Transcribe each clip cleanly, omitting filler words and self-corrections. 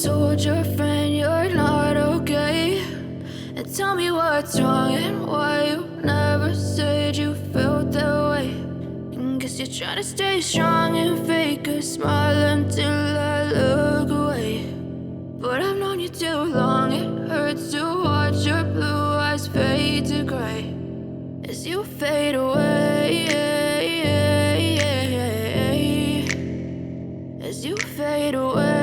told your friend you're not okay? And tell me what's wrong and why you never said you felt that way. And guess you're trying to stay strong and fake a smile until I look away. But I've known you too long, it hurts to watch your blue eyes fade to gray as you fade away, as you fade away.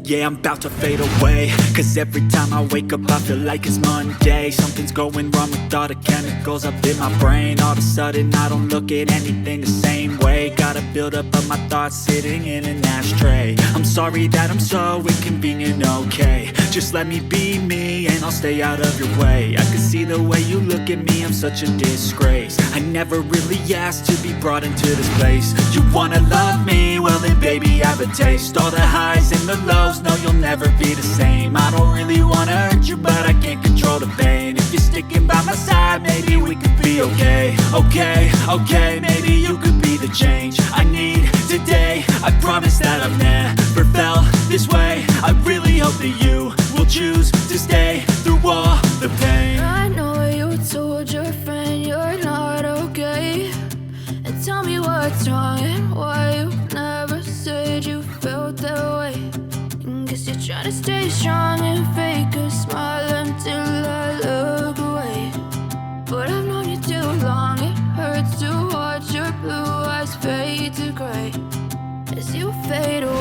Yeah, I'm about to fade away, cause every time I wake up I feel like it's Monday. Something's going wrong with all the chemicals up in my brain. All of a sudden I don't look at anything the same way. Got a buildup of my thoughts sitting in an ashtray. I'm sorry that I'm so inconvenient, okay? Just let me be me and I'll stay out of your way. I can see the way you look at me, I'm such a disgrace. I never really asked to be brought into this place. You wanna love me? Well then baby have a taste. All the highs and the lows, no you'll never be the same. I don't really wanna hurt you but I can't control the pain. If you're sticking by my side maybe we could be okay. Okay, maybe you could be the change I need today. I promise that I've never felt this way. I really hope that you will choose to stay through all the pain. I know you told your friend you're not okay. And tell me what's wrong and why you never said you felt that way. And guess you're trying to stay strong and fake a smile until I look away. But I've known you too long, it hurts to watch your blue eyes fade to gray as you fade away,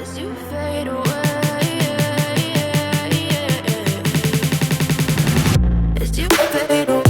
as you fade away, as you fade away.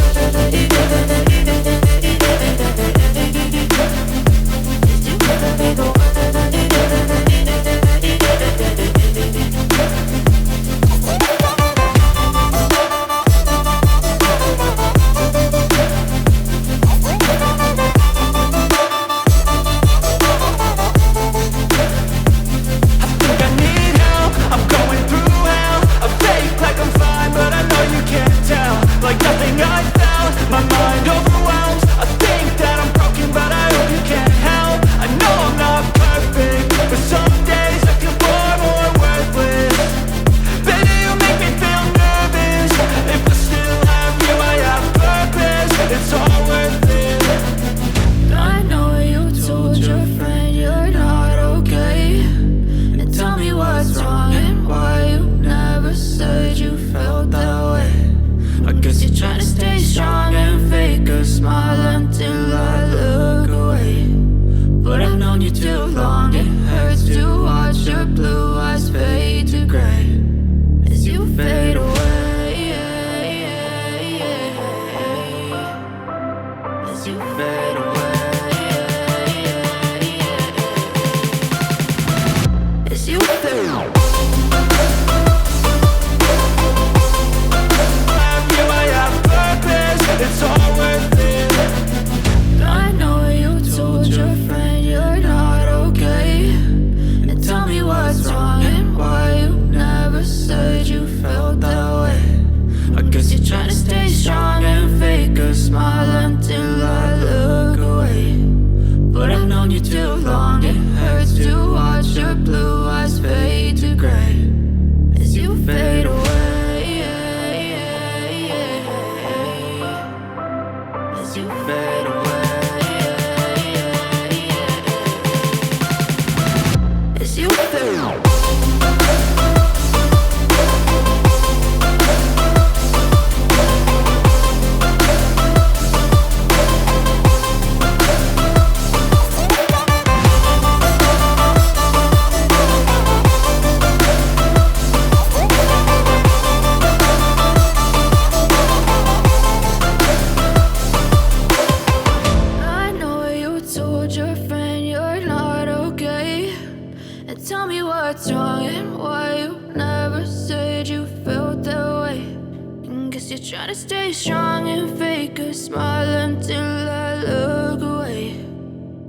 Try to stay strong and fake a smile until I look away.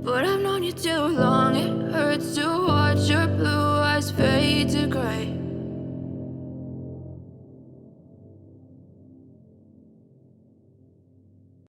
But I've known you too long, it hurts to watch your blue eyes fade to gray